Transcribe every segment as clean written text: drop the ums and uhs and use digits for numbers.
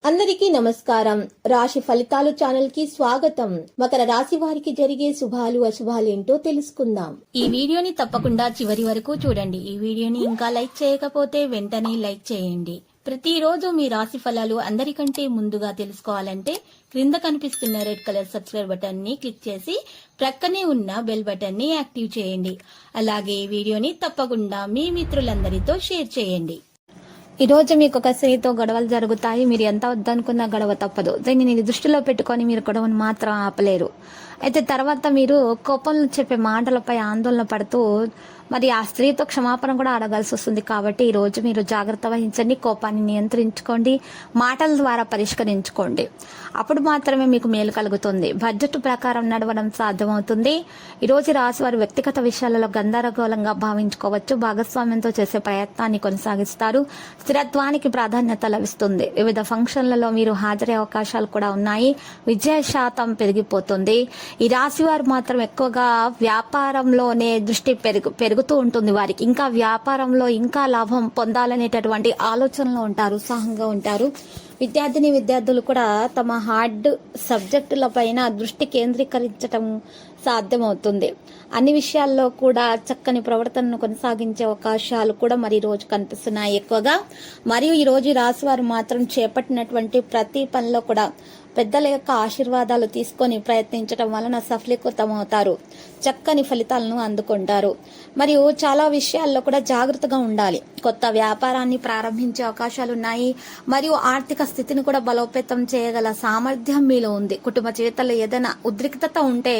అందరికీ నమస్కారం. రాశి ఫలితాలు ఛానల్ కి స్వాగతం. మకర రాశి వారికి జరిగే శుభాలు అశుభాలు ఏంటో తెలుసుకుందాం. ఈ వీడియోని తప్పకుండా చివరి వరకు చూడండి. ఈ వీడియోని ఇంకా లైక్ చేయకపోతే వెంటనే లైక్ చేయండి. ప్రతిరోజు మీ రాశి ఫలాలు అందరికంటే ముందుగా తెలుసుకోవాలంటే క్రింద కనిపిస్తున్న రెడ్ కలర్ సబ్స్క్రైబ్ బటన్ ని క్లిక్ చేసి ప్రక్కనే ఉన్న బెల్ బటన్ ని యాక్టివ్ చేయండి. అలాగే ఈ వీడియోని తప్పకుండా మీ మిత్రులందరితో షేర్ చేయండి. ఈ రోజు మీకు ఒక స్త్రీతో గొడవలు జరుగుతాయి. మీరు ఎంత వద్దనుకున్నా గొడవ తప్పదు. దీన్ని దృష్టిలో పెట్టుకొని మీరు గొడవను మాత్రం ఆపలేరు. అయితే తర్వాత మీరు కోపంలో చెప్పే మాటలపై ఆందోళన పడుతూ మరి ఆ స్త్రీతో క్షమాపణ కూడా అడగాల్సి వస్తుంది. కాబట్టి ఈ రోజు మీరు జాగ్రత్త వహించండి, కోపాన్ని నియంత్రించుకోండి, మాటల ద్వారా పరిష్కరించుకోండి. అప్పుడు మాత్రమే మీకు మేలు కలుగుతుంది. బడ్జెట్ ప్రకారం నడవడం సాధ్యమవుతుంది. ఈ రోజు రాశి వారు వ్యక్తిగత విషయాలలో గందరగోళంగా భావించుకోవచ్చు. భాగస్వామ్యంతో చేసే ప్రయత్నాన్ని కొనసాగిస్తారు. స్థిరత్వానికి ప్రాధాన్యత లభిస్తుంది. వివిధ ఫంక్షన్లలో మీరు హాజరయ్యే అవకాశాలు కూడా ఉన్నాయి. విజయ శాతం పెరిగిపోతుంది. ఈ రాశి వారు మాత్రం ఎక్కువగా వ్యాపారంలోనే దృష్టి పెరుగుతూ ఉంటుంది. వారికి ఇంకా వ్యాపారంలో ఇంకా లాభం పొందాలనేటటువంటి ఆలోచనలో ఉంటారు, ఉత్సాహంగా ఉంటారు. విద్యార్థులు కూడా తమ హార్డ్ సబ్జెక్టుల పైన దృష్టి కేంద్రీకరించడం సాధ్యమవుతుంది. అన్ని విషయాల్లో కూడా చక్కని ప్రవర్తనను కొనసాగించే అవకాశాలు కూడా మరి రోజు కనిపిస్తున్నాయి ఎక్కువగా. మరియు ఈ రోజు రాశి వారు మాత్రం చేపట్టినటువంటి ప్రతి పనిలో కూడా పెద్దల యొక్క ఆశీర్వాదాలు తీసుకొని ప్రయత్నించడం వలన సఫలీకృతమవుతారు. చక్కని ఫలితాలను అందుకుంటారు. మరియు చాలా విషయాల్లో కూడా జాగ్రత్తగా ఉండాలి. కొత్త వ్యాపారాన్ని ప్రారంభించే అవకాశాలు ఉన్నాయి. మరియు ఆర్థిక స్థితిని కూడా బలోపేతం చేయగల సామర్థ్యం మీలో ఉంది. కుటుంబ జీవితంలో ఏదైనా ఉద్రిక్తత ఉంటే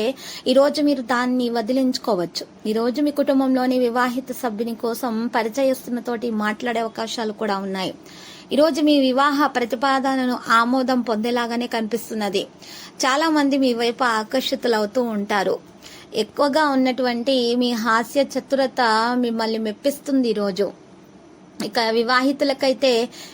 ఈ రోజు మీరు దాన్ని వదిలించుకోవచ్చు. ఈ రోజు మీ కుటుంబంలోని వివాహిత సభ్యుని కోసం పరిచయస్తులతోటి మాట్లాడే అవకాశాలు కూడా ఉన్నాయి. ఈ రోజు మీ వివాహ ప్రతిపాదనను ఆమోదం పొందేలాగానే కనిపిస్తున్నది. చాలా మంది మీ వైపు ఆకర్షితులవుతూ ఉంటారు. ఎక్కువగా ఉన్నటువంటి మీ హాస్య చతురత మిమ్మల్ని మెప్పిస్తుంది ఈ రోజు. ఇక వివాహితులకైతే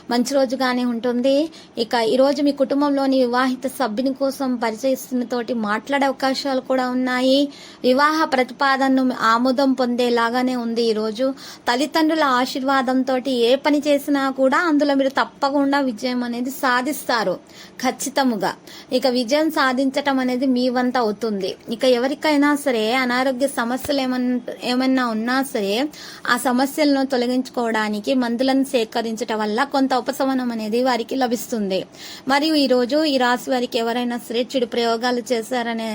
మంచి రోజుగానే ఉంటుంది. ఇక ఈ రోజు మీ కుటుంబంలోని వివాహిత సభ్యుని కోసం పరిచయస్తులతోటి మాట్లాడే అవకాశాలు కూడా ఉన్నాయి. వివాహ ప్రతిపాదనను ఆమోదం పొందేలాగానే ఉంది ఈ రోజు. తల్లిదండ్రుల ఆశీర్వాదంతో ఏ పని చేసినా కూడా అందులో మీరు తప్పకుండా విజయం అనేది సాధిస్తారు ఖచ్చితముగా. ఇక విజయం సాధించటం అనేది మీ వంత అవుతుంది. ఇక ఎవరికైనా సరే అనారోగ్య సమస్యలు ఏమన్నా ఉన్నా సరే ఆ సమస్యలను తొలగించుకోవడానికి మందులను సేకరించడం వల్ల కొంత ఉపశమనం అనేది వారికి లభిస్తుంది. మరియు ఈ రోజు ఈ రాశి వారికి ఎవరైనా సరే చెడు ప్రయోగాలు చేశారనే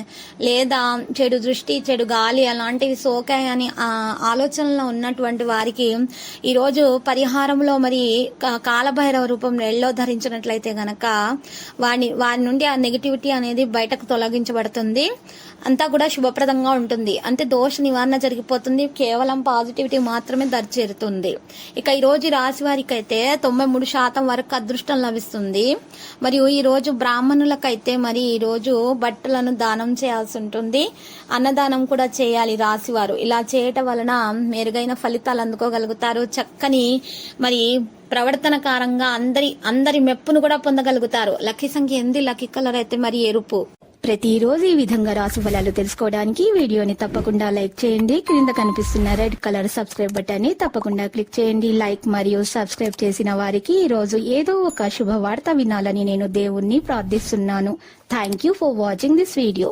లేదా చెడు దృష్టి, చెడు గాలి అలాంటివి సోకాయని ఆలోచనలో ఉన్నటువంటి వారికి ఈ రోజు పరిహారంలో మరి కాలభైరవ రూపంలో ఎల్లో ధరించినట్లయితే గనక వారి నుండి ఆ నెగిటివిటీ అనేది బయటకు తొలగించబడుతుంది. అంతా కూడా శుభప్రదంగా ఉంటుంది. అంటే దోష నివారణ జరిగిపోతుంది. కేవలం పాజిటివిటీ మాత్రమే దరిచేరుతుంది. ఇక ఈ రోజు రాశి వారికి అయితే 93% వరకు అదృష్టం లభిస్తుంది. మరియు ఈ రోజు బ్రాహ్మణులకైతే మరి ఈ రోజు బట్టలను దానం చేయాల్సి ఉంటుంది. అన్నదానం కూడా చేయాలి రాశివారు. ఇలా చేయటం వలన మెరుగైన ఫలితాలు అందుకోగలుగుతారు. చక్కని మరి ప్రవర్తనకారంగా అందరి మెప్పును కూడా పొందగలుగుతారు. లక్కీ సంఖ్య 8, లక్కీ కలర్ అయితే మరి ఎరుపు. ప్రతిరోజు ఈ విధంగా రాశి ఫలాలు తెలుసుకోవడానికి వీడియోని తప్పకుండా లైక్ చేయండి. క్రింద కనిపిస్తున్న రెడ్ కలర్ సబ్స్క్రైబ్ బటన్ ని తప్పకుండా క్లిక్ చేయండి. లైక్ మరియు సబ్స్క్రైబ్ చేసిన వారికి ఈ రోజు ఏదో ఒక శుభవార్త వినాలని నేను దేవుణ్ణి ప్రార్థిస్తున్నాను. Thank you for watching this video.